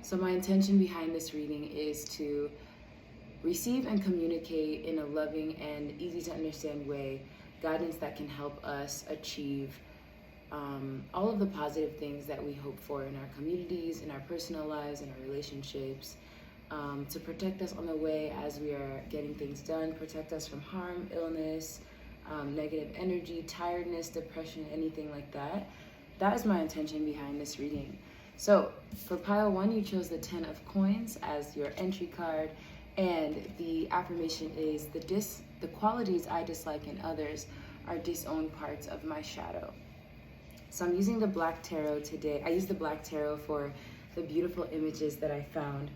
So my intention behind this reading is to receive and communicate in a loving and easy to understand way guidance that can help us achieve all of the positive things that we hope for in our communities, in our personal lives, in our relationships, to protect us on the way as we are getting things done, protect us from harm, illness, negative energy, tiredness, depression, anything like that. That is my intention behind this reading. So for pile 1, you chose the 10 of coins as your entry card, and the affirmation is the qualities I dislike in others are disowned parts of my shadow. So I'm using the Black Tarot today. I use the Black Tarot for the beautiful images that I found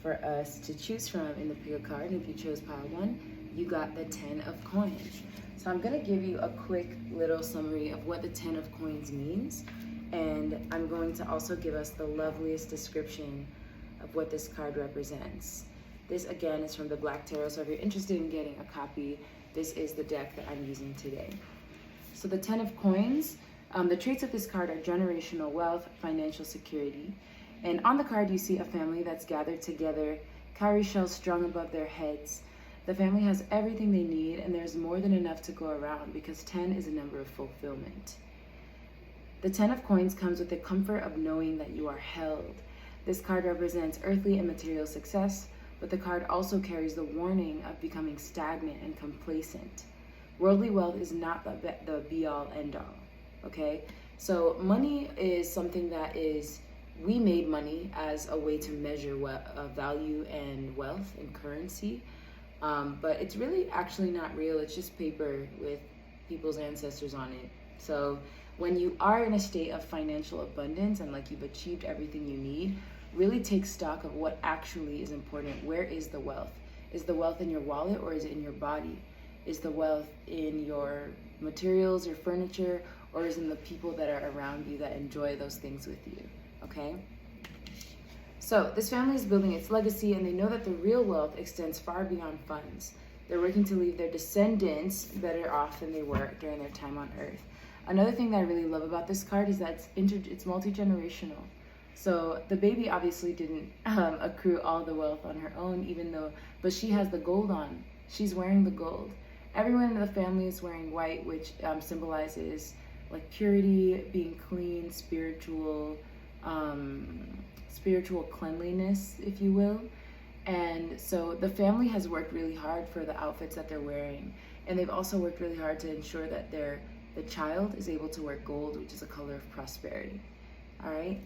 for us to choose from in the pick a card. And if you chose pile 1, you got the 10 of coins. So I'm gonna give you a quick little summary of what the 10 of coins means. And I'm going to also give us the loveliest description of what this card represents. This again is from the Black Tarot, so if you're interested in getting a copy, this is the deck that I'm using today. So the 10 of coins, the traits of this card are generational wealth, financial security. And on the card you see a family that's gathered together, cowrie shells strung above their heads. The family has everything they need, and there's more than enough to go around because 10 is a number of fulfillment. The 10 of coins comes with the comfort of knowing that you are held. This card represents earthly and material success, but the card also carries the warning of becoming stagnant and complacent. Worldly wealth is not the be-all, end-all, okay? So money is something that we made money as a way to measure value and wealth and currency, but it's really actually not real. It's just paper with people's ancestors on it. So when you are in a state of financial abundance and like you've achieved everything you need, really take stock of what actually is important. Where is the wealth? Is the wealth in your wallet or is it in your body? Is the wealth in your materials, your furniture, or is it in the people that are around you that enjoy those things with you, okay? So this family is building its legacy, and they know that the real wealth extends far beyond funds. They're working to leave their descendants better off than they were during their time on Earth. Another thing that I really love about this card is that it's multi-generational. So the baby obviously didn't accrue all the wealth on her own, but she has the gold on. She's wearing the gold. Everyone in the family is wearing white, which symbolizes like purity, being clean, spiritual cleanliness, if you will. And so the family has worked really hard for the outfits that they're wearing, and they've also worked really hard to ensure that the child is able to wear gold, which is a color of prosperity. All right.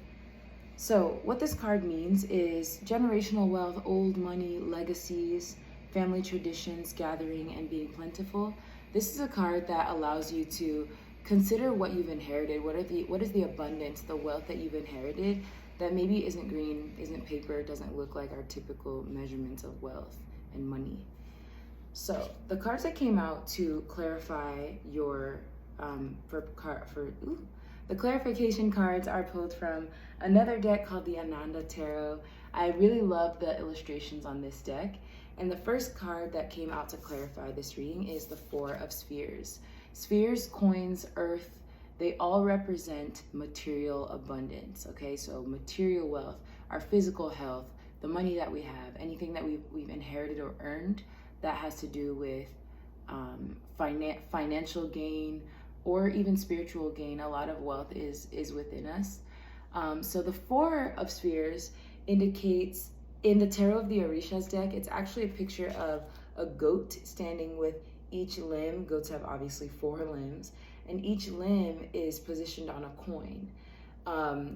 So what this card means is generational wealth, old money, legacies, family traditions, gathering, and being plentiful. This is a card that allows you to consider what you've inherited. What is the abundance, the wealth that you've inherited that maybe isn't green, isn't paper, doesn't look like our typical measurements of wealth and money. So the cards that came out to clarify your the clarification cards are pulled from another deck called the Ananda Tarot. I really love the illustrations on this deck. And the first card that came out to clarify this reading is the 4 of Spheres. Spheres, coins, earth, they all represent material abundance, okay? So material wealth, our physical health, the money that we have, anything that we've inherited or earned that has to do with financial gain, or even spiritual gain. A lot of wealth is within us. So the 4 of Spheres indicates, in the Tarot of the Orishas deck, it's actually a picture of a goat standing with each limb. Goats have obviously 4 limbs, and each limb is positioned on a coin.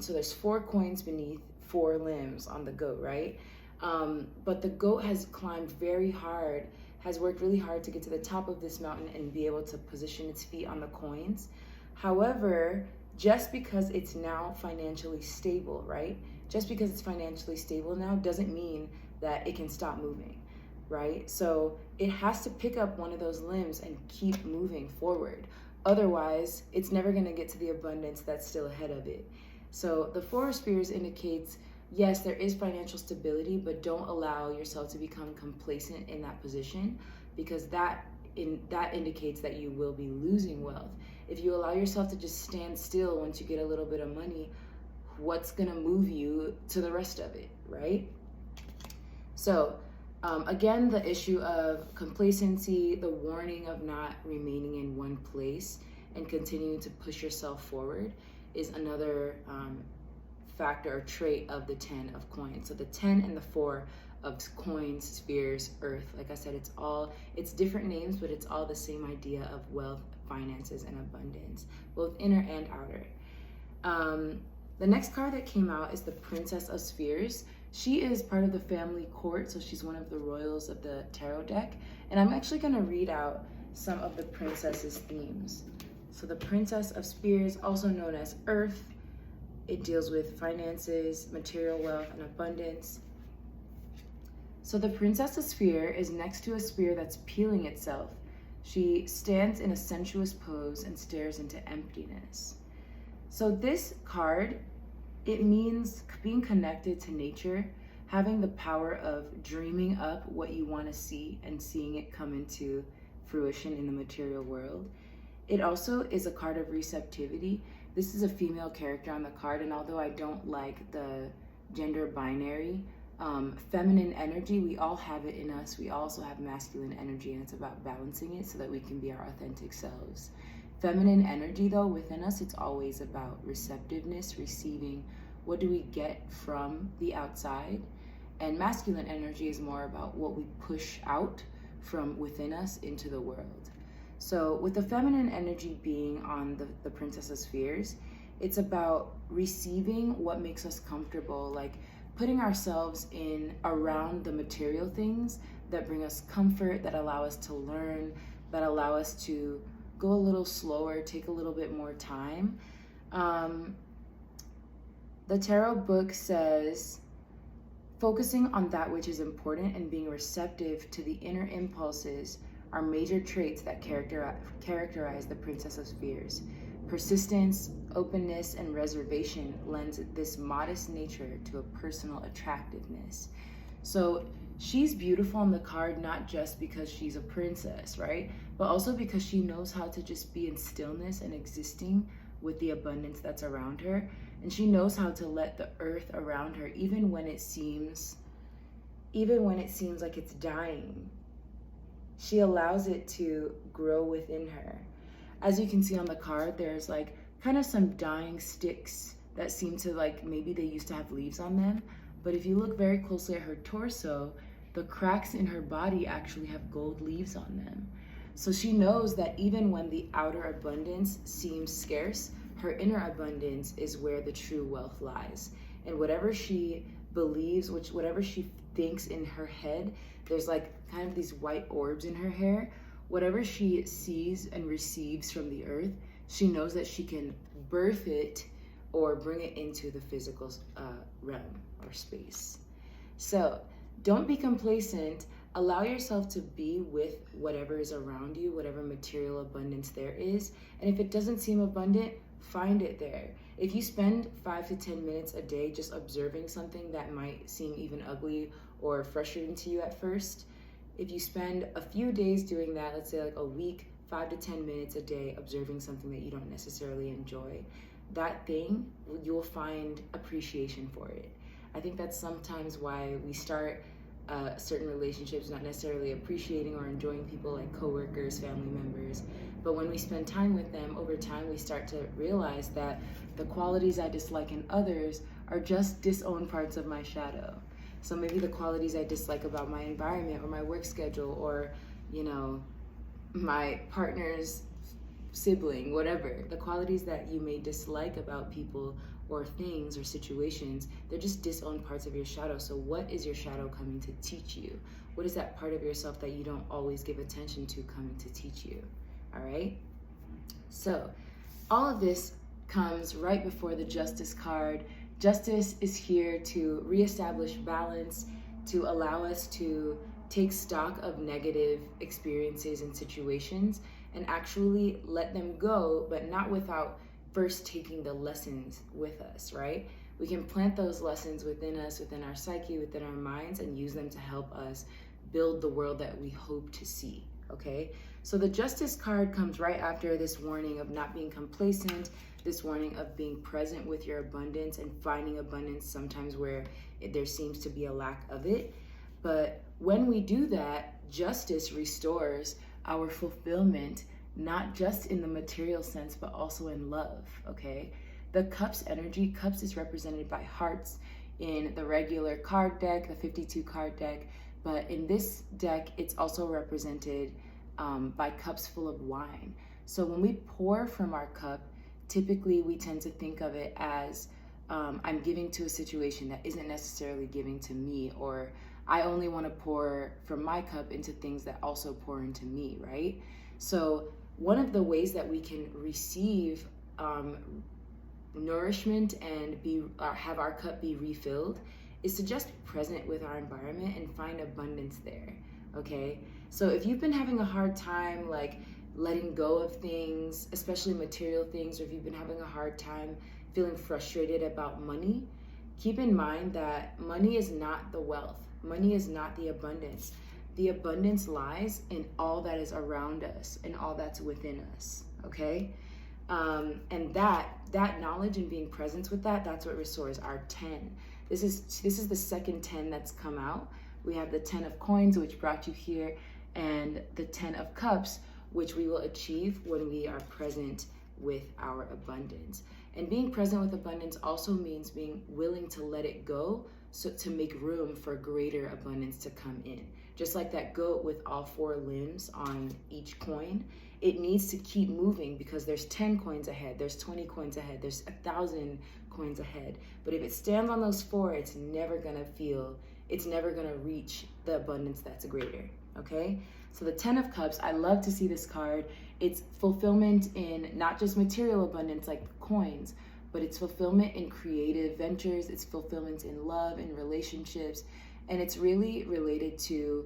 So there's 4 coins beneath 4 limbs on the goat, right? But the goat has climbed very hard, has worked really hard to get to the top of this mountain and be able to position its feet on the coins. However, just because it's now financially stable, right? Just because it's financially stable now doesn't mean that it can stop moving, right? So it has to pick up one of those limbs and keep moving forward. Otherwise, it's never gonna get to the abundance that's still ahead of it. So the 4 of Spheres indicates, yes, there is financial stability, but don't allow yourself to become complacent in that position, because that indicates that you will be losing wealth. If you allow yourself to just stand still once you get a little bit of money, what's gonna move you to the rest of it, right? So again, the issue of complacency, the warning of not remaining in one place and continuing to push yourself forward is another factor or trait of the 10 of coins. So the 10 and the 4 of coins, spheres, earth, like I said, it's different names, but it's all the same idea of wealth, finances, and abundance, both inner and outer. The next card that came out is the Princess of Spheres. She is part of the family court, so she's one of the royals of the tarot deck. And I'm actually going to read out some of the princess's themes. So the Princess of Spheres, also known as Earth, it deals with finances, material wealth, and abundance. So the Princess of Sphere is next to a spear that's peeling itself. She stands in a sensuous pose and stares into emptiness. So this card, it means being connected to nature, having the power of dreaming up what you want to see and seeing it come into fruition in the material world. It also is a card of receptivity. This is a female character on the card, and although I don't like the gender binary, feminine energy, we all have it in us. We also have masculine energy, and it's about balancing it so that we can be our authentic selves. Feminine energy, though, within us, it's always about receptiveness, receiving. What do we get from the outside? And masculine energy is more about what we push out from within us into the world. So with the feminine energy being on the Princess of Spheres, it's about receiving what makes us comfortable, like putting ourselves in around the material things that bring us comfort, that allow us to learn, that allow us to go a little slower, take a little bit more time. The tarot book says, focusing on that which is important and being receptive to the inner impulses are major traits that characterize the Princess of Spheres. Persistence, openness, and reservation lends this modest nature to a personal attractiveness. So she's beautiful on the card, not just because she's a princess, right? But also because she knows how to just be in stillness and existing with the abundance that's around her. And she knows how to let the earth around her, even when it seems like it's dying, she allows it to grow within her. As you can see on the card, there's like kind of some dying sticks that seem to, like, maybe they used to have leaves on them. But if you look very closely at her torso, the cracks in her body actually have gold leaves on them. So she knows that even when the outer abundance seems scarce, her inner abundance is where the true wealth lies. And whatever she believes, whatever she thinks in her head, there's like kind of these white orbs in her hair. Whatever she sees and receives from the earth, she knows that she can birth it or bring it into the physical realm or space. So don't be complacent. Allow yourself to be with whatever is around you, whatever material abundance there is. And if it doesn't seem abundant, find it there. If you spend 5 to 10 minutes a day just observing something that might seem even ugly or frustrating to you at first, if you spend a few days doing that, let's say like a week, 5 to 10 minutes a day observing something that you don't necessarily enjoy, that thing, you'll find appreciation for it. I think that's sometimes why we start certain relationships not necessarily appreciating or enjoying people like coworkers, family members, but when we spend time with them over time, we start to realize that the qualities I dislike in others are just disowned parts of my shadow. So maybe the qualities I dislike about my environment or my work schedule or, you know, my partner's sibling, whatever, the qualities that you may dislike about people or things or situations, they're just disowned parts of your shadow. So what is your shadow coming to teach you? What is that part of yourself that you don't always give attention to coming to teach you? All right? So all of this comes right before the Justice card. Justice is here to reestablish balance, to allow us to take stock of negative experiences and situations and actually let them go, but not without first taking the lessons with us, right? We can plant those lessons within us, within our psyche, within our minds, and use them to help us build the world that we hope to see, okay? So the Justice card comes right after this warning of not being complacent, this warning of being present with your abundance and finding abundance sometimes where there seems to be a lack of it. But when we do that, justice restores our fulfillment, not just in the material sense, but also in love, okay? The cups energy, cups is represented by hearts in the regular card deck, the 52 card deck, but in this deck, it's also represented by cups full of wine. So when we pour from our cup, typically we tend to think of it as I'm giving to a situation that isn't necessarily giving to me, or I only want to pour from my cup into things that also pour into me, right? So one of the ways that we can receive nourishment and have our cup be refilled is to just be present with our environment and find abundance there, okay? So if you've been having a hard time like letting go of things, especially material things, or if you've been having a hard time feeling frustrated about money, keep in mind that money is not the wealth. Money is not the abundance. The abundance lies in all that is around us and all that's within us, okay? And that knowledge and being present with that, that's what restores our 10. This is the second 10 that's come out. We have the 10 of coins, which brought you here, and the 10 of cups, which we will achieve when we are present with our abundance. And being present with abundance also means being willing to let it go, so to make room for greater abundance to come in. Just like that goat with all 4 limbs on each coin, it needs to keep moving because there's 10 coins ahead, there's 20 coins ahead, there's 1,000 coins ahead. But if it stands on those 4, it's never gonna reach the abundance that's greater, okay? So the 10 of Cups, I love to see this card. It's fulfillment in not just material abundance like coins, but it's fulfillment in creative ventures, it's fulfillment in love, in relationships, and it's really related to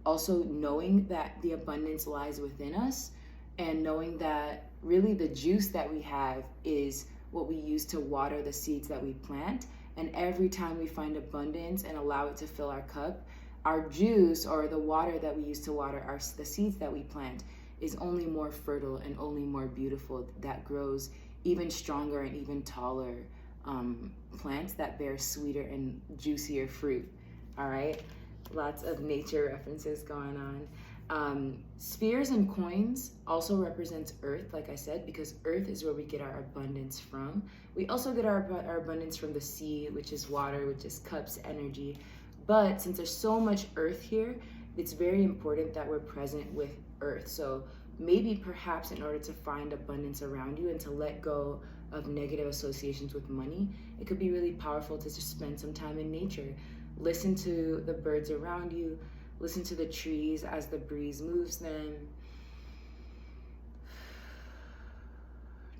also knowing that the abundance lies within us and knowing that really the juice that we have is what we use to water the seeds that we plant. And every time we find abundance and allow it to fill our cup, our juice or the water that we use to water the seeds that we plant is only more fertile and only more beautiful, that grows even stronger and even taller plants that bear sweeter and juicier fruit. All right, lots of nature references going on. Spheres and coins also represents earth, like I said, because earth is where we get our abundance from. We also get our abundance from the sea, which is water, which is cups, energy. But since there's so much earth here, it's very important that we're present with earth. So maybe perhaps in order to find abundance around you and to let go of negative associations with money, it could be really powerful to just spend some time in nature. Listen to the birds around you, listen to the trees as the breeze moves them.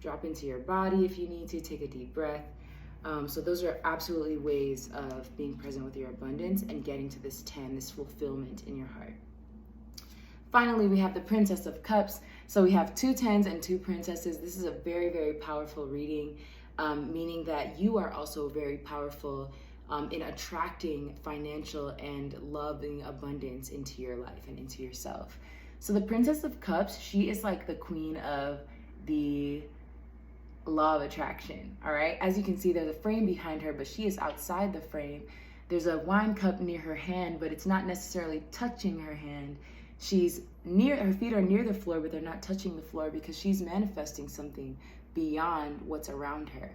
Drop into your body if you need to, take a deep breath. So those are absolutely ways of being present with your abundance and getting to this 10, this fulfillment in your heart. Finally, we have the Princess of Cups. So we have 2 10s and 2 princesses. This is a very, very powerful reading, meaning that you are also very powerful in attracting financial and loving abundance into your life and into yourself. So the Princess of Cups, she is like the queen of the law of attraction, all right? As you can see, there's a frame behind her, but she is outside the frame. There's a wine cup near her hand, but it's not necessarily touching her hand. Her feet are near the floor, but they're not touching the floor because she's manifesting something beyond what's around her.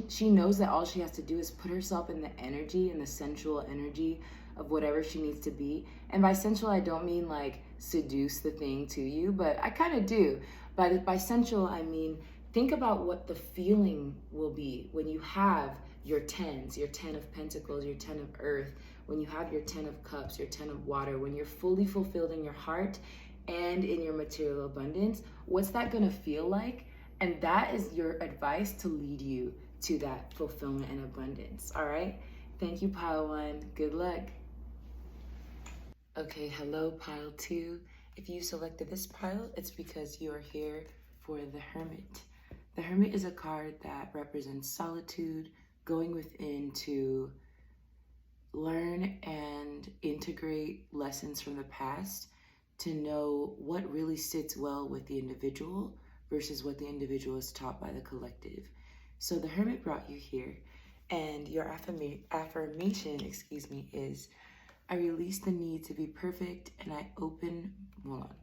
She knows that all she has to do is put herself in the energy, in the sensual energy of whatever she needs to be. And by sensual, I don't mean like seduce the thing to you, but I kind of do. By sensual, I mean think about what the feeling will be when you have your 10s, your 10 of Pentacles, your 10 of Earth, when you have your 10 of Cups, your 10 of Water, when you're fully fulfilled in your heart and in your material abundance. What's that gonna feel like? And that is your advice to lead you to that fulfillment and abundance, all right? Thank you, Pile 1. Good luck. Okay, hello, Pile 2. If you selected this pile, it's because you are here for the Hermit. The Hermit is a card that represents solitude, going within to learn and integrate lessons from the past, to know what really sits well with the individual versus what the individual is taught by the collective. So the Hermit brought you here, and your affirmation, is, I release the need to be perfect and I open, hold on.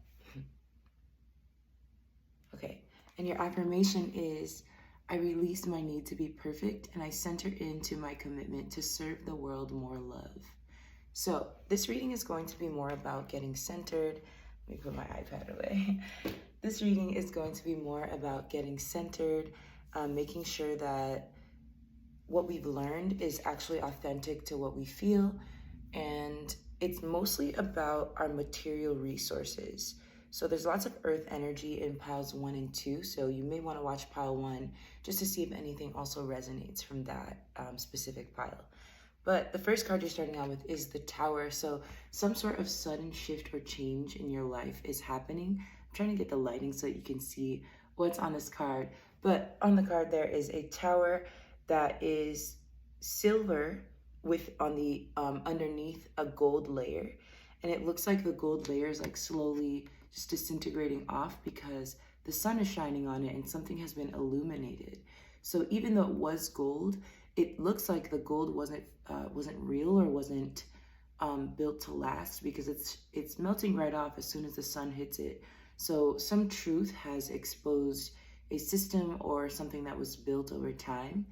Okay, and your affirmation is, I release my need to be perfect and I center into my commitment to serve the world more love. So this reading is going to be more about getting centered. Let me put my iPad away. This reading is going to be more about getting centered, making sure that what we've learned is actually authentic to what we feel. And it's mostly about our material resources. So there's lots of earth energy in piles 1 and 2. So you may want to watch pile 1 just to see if anything also resonates from that specific pile. But the first card you're starting out with is the Tower. So some sort of sudden shift or change in your life is happening. I'm trying to get the lighting so that you can see what's on this card. But on the card there is a tower that is silver with on the underneath a gold layer. And it looks like the gold layer is like slowly just disintegrating off because the sun is shining on it and something has been illuminated. So even though it was gold, it looks like the gold wasn't real or wasn't built to last because it's melting right off as soon as the sun hits it. So some truth has exposed a system or something that was built over time.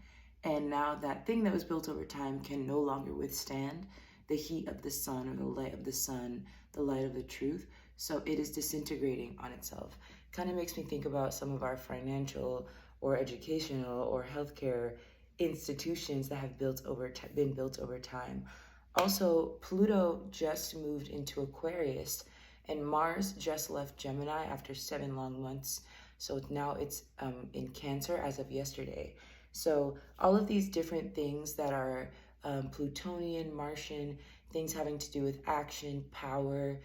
And now that thing that was built over time can no longer withstand the heat of the sun or the light of the sun, the light of the truth. So it is disintegrating on itself. Kind of makes me think about some of our financial or educational or healthcare institutions that have been built over time. Also, Pluto just moved into Aquarius and Mars just left Gemini after 7 long months. So now it's in Cancer as of yesterday. So all of these different things that are Plutonian, Martian, things having to do with action, power,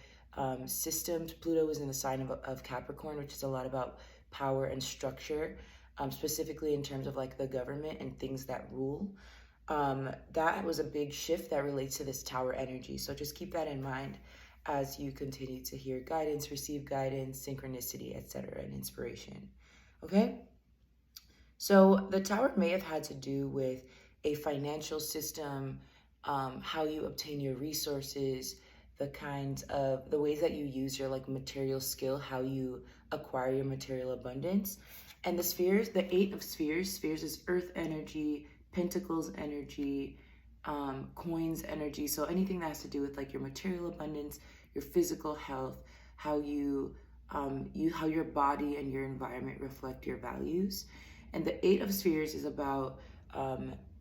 systems. Pluto is in the sign of Capricorn, which is a lot about power and structure, specifically in terms of like the government and things that rule. That was a big shift that relates to this tower energy. So just keep that in mind as you continue to hear guidance, receive guidance, synchronicity, etc., and inspiration. Okay? So the tower may have had to do with a financial system, how you obtain your resources, the ways that you use your like material skill, how you acquire your material abundance. And the spheres, the 8 of spheres is earth energy, pentacles energy, coins energy. So anything that has to do with like your material abundance, your physical health, how how your body and your environment reflect your values. And the 8 of spheres is about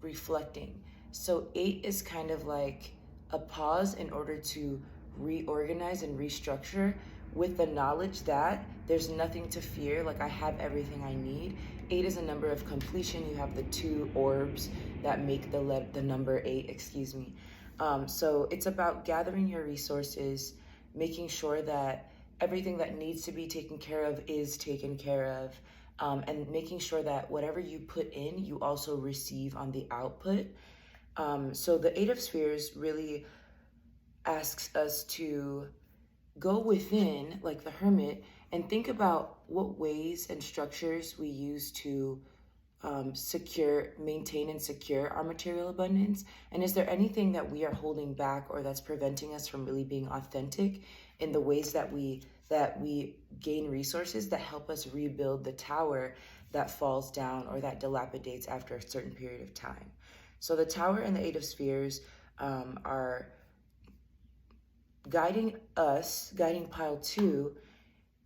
reflecting. So 8 is kind of like a pause in order to reorganize and restructure with the knowledge that there's nothing to fear. Like I have everything I need. 8 is a number of completion. You have the 2 orbs that make the number 8, So it's about gathering your resources, making sure that everything that needs to be taken care of is taken care of, and making sure that whatever you put in, you also receive on the output. So the 8 of spheres really asks us to go within, like the Hermit, and think about what ways and structures we use to maintain and secure our material abundance. And is there anything that we are holding back or that's preventing us from really being authentic in the ways that we gain resources that help us rebuild the tower that falls down or that dilapidates after a certain period of time? So the tower and the 8 of spheres are guiding pile 2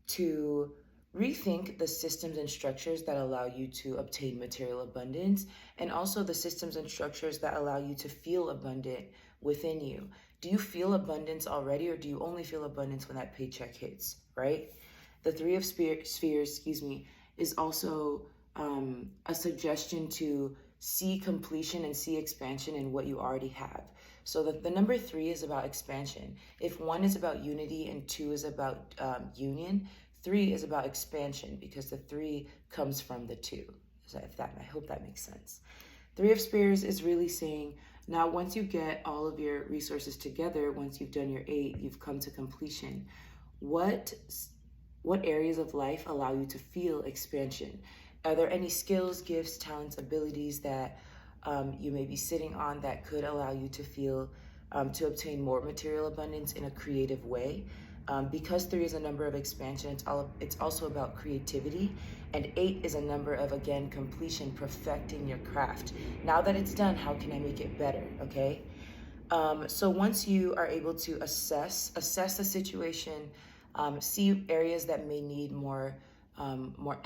to rethink the systems and structures that allow you to obtain material abundance, and also the systems and structures that allow you to feel abundant within you. Do you feel abundance already, or do you only feel abundance when that paycheck hits, right? The 3 of spheres, is also a suggestion to see completion and see expansion in what you already have. So the number 3 is about expansion. If 1 is about unity and 2 is about union, 3 is about expansion because the 3 comes from the 2. I hope that makes sense. 3 of spheres is really saying, now once you get all of your resources together, once you've done your 8, you've come to completion. What What areas of life allow you to feel expansion? Are there any skills, gifts, talents, abilities that you may be sitting on that could allow you to feel to obtain more material abundance in a creative way? Because 3 is a number of expansion, it's also about creativity, and 8 is a number of, again, completion, perfecting your craft. Now that it's done, how can I make it better? Okay. So once you are able to assess the situation, see areas that may need more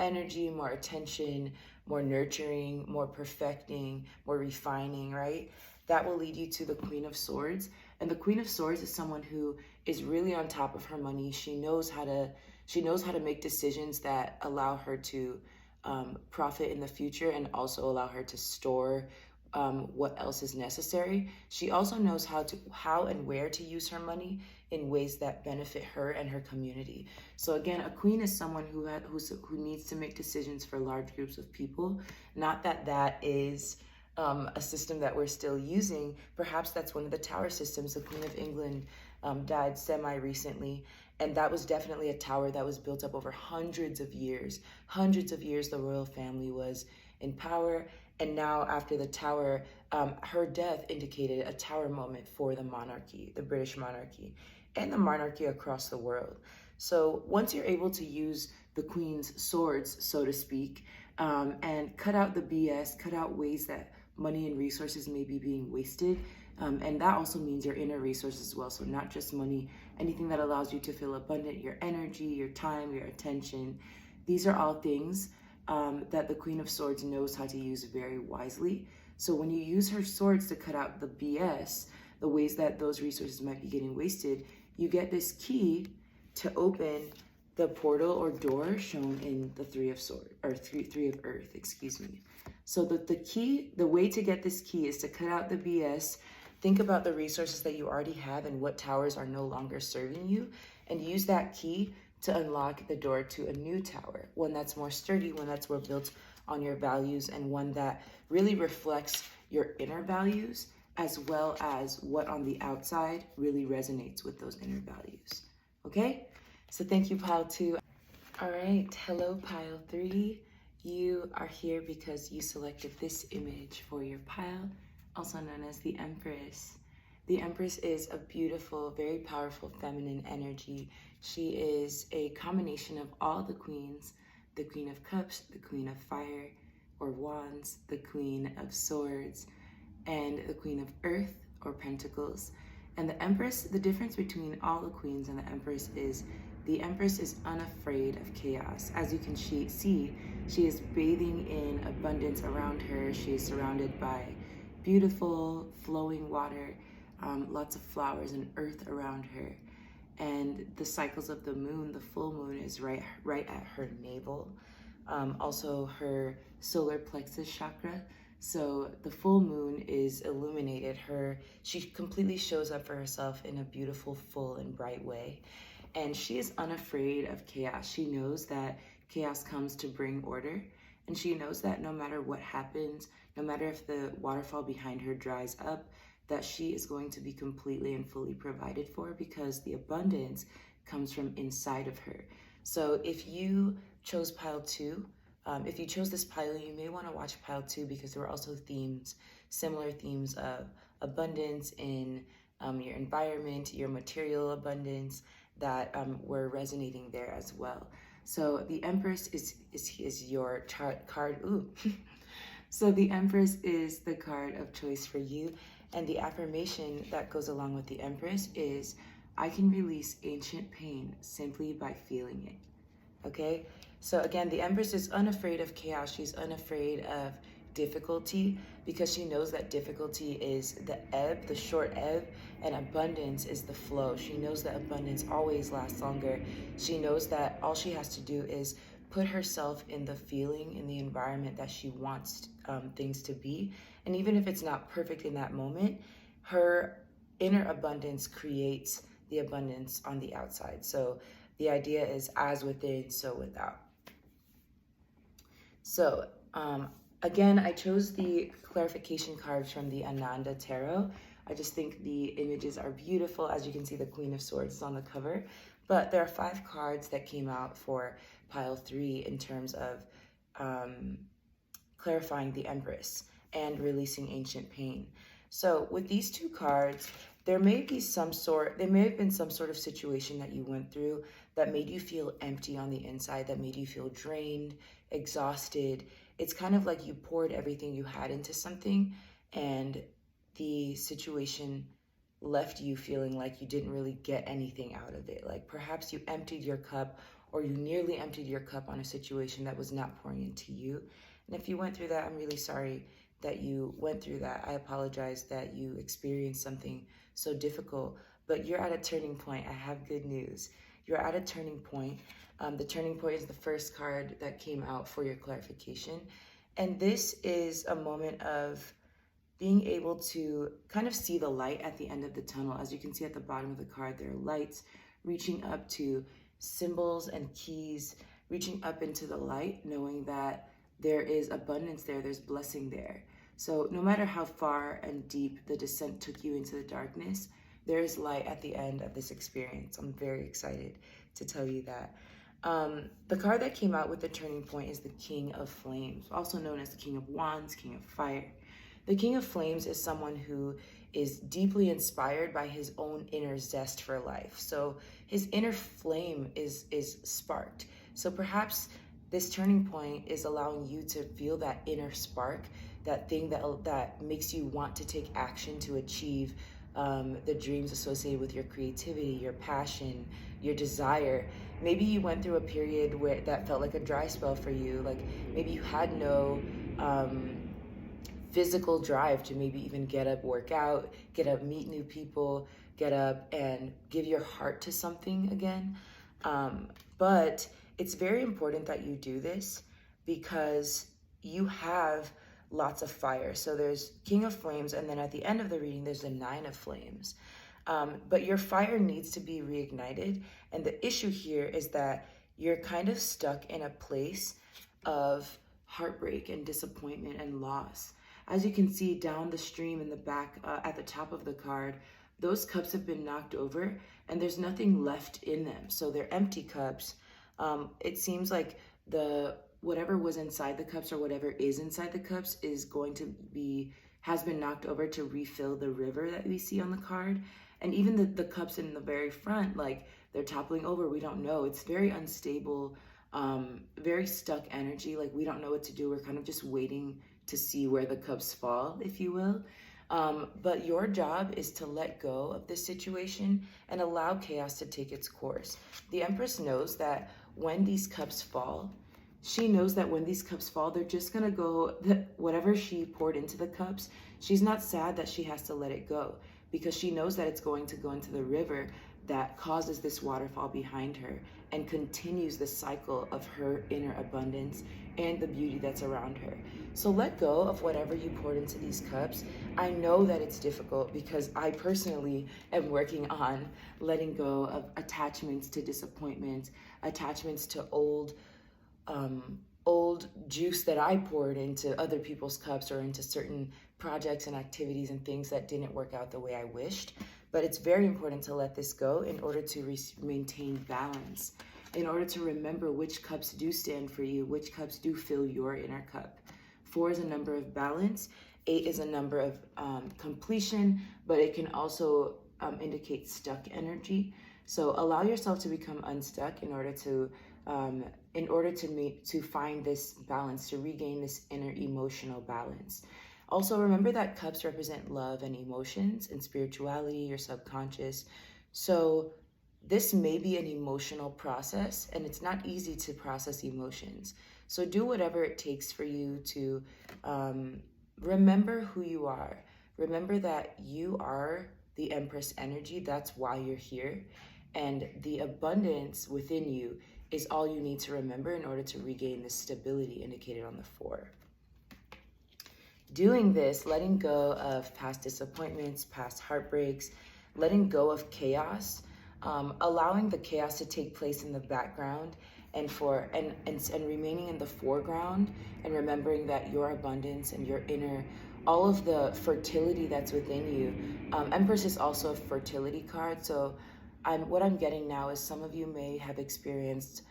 energy, more attention, more nurturing, more perfecting, more refining, right? That will lead you to the Queen of Swords. And the Queen of Swords is someone who is really on top of her money. She knows how to make decisions that allow her to profit in the future and also allow her to store what else is necessary. She also knows how and where to use her money in ways that benefit her and her community. So again, a queen is someone who needs to make decisions for large groups of people. Not that that is a system that we're still using. Perhaps that's one of the tower systems. The Queen of England died semi-recently, and that was definitely a tower that was built up over hundreds of years. Hundreds of years the royal family was in power, and now after the tower, her death indicated a tower moment for the monarchy, the British monarchy, and the monarchy across the world. So once you're able to use the Queen's swords, so to speak, and cut out the BS, cut out ways that money and resources may be being wasted, and that also means your inner resources as well. So not just money, anything that allows you to feel abundant, your energy, your time, your attention. These are all things that the Queen of Swords knows how to use very wisely. So when you use her swords to cut out the BS, the ways that those resources might be getting wasted, you get this key to open the portal or door shown in the Three of Swords, or three of Earth, excuse me. So the way to get this key is to cut out the BS, think about the resources that you already have and what towers are no longer serving you, and use that key to unlock the door to a new tower, one that's more sturdy, one that's more built on your values, and one that really reflects your inner values, as well as what on the outside really resonates with those inner values. Okay? So thank you, pile 2. All right, hello, pile 3. You are here because you selected this image for your pile, also known as the Empress. The Empress is a beautiful, very powerful feminine energy. She is a combination of all the queens: the Queen of Cups, the Queen of Fire or Wands, the Queen of Swords, and the Queen of Earth or Pentacles. And the Empress, the difference between all the queens and the Empress is the Empress is unafraid of chaos. As you can see, she is bathing in abundance around her. She is surrounded by beautiful flowing water, lots of flowers and earth around her. And the cycles of the moon, the full moon is right at her navel. Also her solar plexus chakra. So the full moon is illuminated. She completely shows up for herself in a beautiful, full, and bright way. And she is unafraid of chaos. She knows that chaos comes to bring order. And she knows that no matter what happens, no matter if the waterfall behind her dries up, that she is going to be completely and fully provided for, because the abundance comes from inside of her. So if you chose pile 2, if you chose this pile, you may want to watch pile 2, because there were also similar themes of abundance in your environment, your material abundance, that were resonating there as well. So the Empress is your card. Ooh. So the Empress is the card of choice for you. And the affirmation that goes along with the Empress is, I can release ancient pain simply by feeling it. Okay? So again, the Empress is unafraid of chaos. She's unafraid of difficulty, because she knows that difficulty is the ebb, the short ebb, and abundance is the flow. She knows that abundance always lasts longer. She knows that all she has to do is put herself in the feeling, in the environment that she wants things to be. And even if it's not perfect in that moment, her inner abundance creates the abundance on the outside. So the idea is as within, so without. So again, I chose the clarification cards from the Ananda Tarot. I just think the images are beautiful. As you can see, the Queen of Swords is on the cover. But there are 5 cards that came out for pile 3 in terms of um, clarifying the Empress and releasing ancient pain. So with these 2 cards, there may have been some sort of situation that you went through that made you feel empty on the inside, that made you feel drained, exhausted. It's kind of like you poured everything you had into something, and the situation left you feeling like you didn't really get anything out of it. Like perhaps you emptied your cup, or you nearly emptied your cup on a situation that was not pouring into you. And if you went through that, I'm really sorry that you went through that. I apologize that you experienced something so difficult, but you're at a turning point. I have good news. You're at a turning point. The turning point is the first card that came out for your clarification. And this is a moment of being able to kind of see the light at the end of the tunnel. As you can see at the bottom of the card, there are lights reaching up to symbols and keys, reaching up into the light, knowing that there is abundance there, there's blessing there. So no matter how far and deep the descent took you into the darkness, there is light at the end of this experience. I'm very excited to tell you that. The card that came out with the turning point is the King of Flames, also known as the King of Wands, King of Fire. The King of Flames is someone who is deeply inspired by his own inner zest for life. So his inner flame is sparked. So perhaps this turning point is allowing you to feel that inner spark, that thing that makes you want to take action to achieve the dreams associated with your creativity, your passion, your desire. Maybe you went through a period where that felt like a dry spell for you. Like maybe you had no physical drive to maybe even get up, work out, get up, meet new people, get up and give your heart to something again. But it's very important that you do this because you have lots of fire. So there's King of Flames, and then at the end of the reading, there's the 9 of Flames. But your fire needs to be reignited. And the issue here is that you're kind of stuck in a place of heartbreak and disappointment and loss. As you can see down the stream in the back at the top of the card, those cups have been knocked over and there's nothing left in them. So they're empty cups. It seems like whatever was inside the cups or whatever is inside the cups has been knocked over to refill the river that we see on the card. And even the cups in the very front, like they're toppling over, we don't know. It's very unstable, very stuck energy. Like we don't know what to do. We're kind of just waiting to see where the cups fall, if you will. But your job is to let go of this situation and allow chaos to take its course. The Empress knows that when these cups fall, they're just gonna go, whatever she poured into the cups, she's not sad that she has to let it go because she knows that it's going to go into the river that causes this waterfall behind her and continues the cycle of her inner abundance and the beauty that's around her. So let go of whatever you poured into these cups. I know that it's difficult because I personally am working on letting go of attachments to disappointments, attachments to old juice that I poured into other people's cups or into certain projects and activities and things that didn't work out the way I wished. But it's very important to let this go in order to maintain balance, in order to remember which cups do stand for you, which cups do fill your inner cup. 4 is a number of balance. 8 is a number of completion, but it can also indicate stuck energy. So allow yourself to become unstuck in order to find this balance, to regain this inner emotional balance. Also, remember that cups represent love and emotions and spirituality, your subconscious. So this may be an emotional process, and it's not easy to process emotions. So do whatever it takes for you to remember who you are. Remember that you are the Empress energy. That's why you're here. And the abundance within you is all you need to remember in order to regain the stability indicated on the 4. Doing this, letting go of past disappointments, past heartbreaks, letting go of chaos, allowing the chaos to take place in the background and remaining in the foreground, and remembering that your abundance and your inner, all of the fertility that's within you. Empress is also a fertility card, so what I'm getting now is some of you may have experienced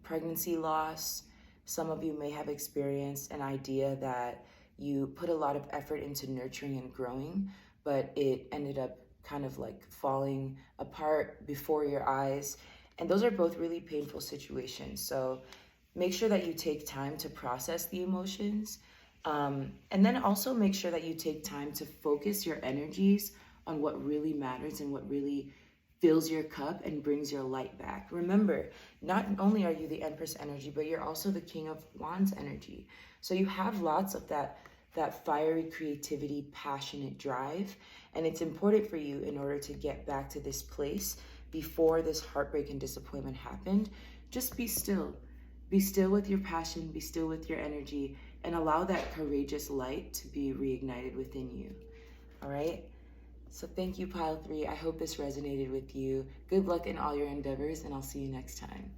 pregnancy loss. Some of you may have experienced an idea that you put a lot of effort into nurturing and growing, but it ended up kind of like falling apart before your eyes. And those are both really painful situations. So make sure that you take time to process the emotions. And then also make sure that you take time to focus your energies on what really matters and what really fills your cup and brings your light back. Remember, not only are you the Empress energy, but you're also the King of Wands energy. So you have lots of that fiery creativity, passionate drive. And it's important for you, in order to get back to this place before this heartbreak and disappointment happened, just be still. Be still with your passion, be still with your energy, and allow that courageous light to be reignited within you. All right? So thank you, Pile 3. I hope this resonated with you. Good luck in all your endeavors, and I'll see you next time.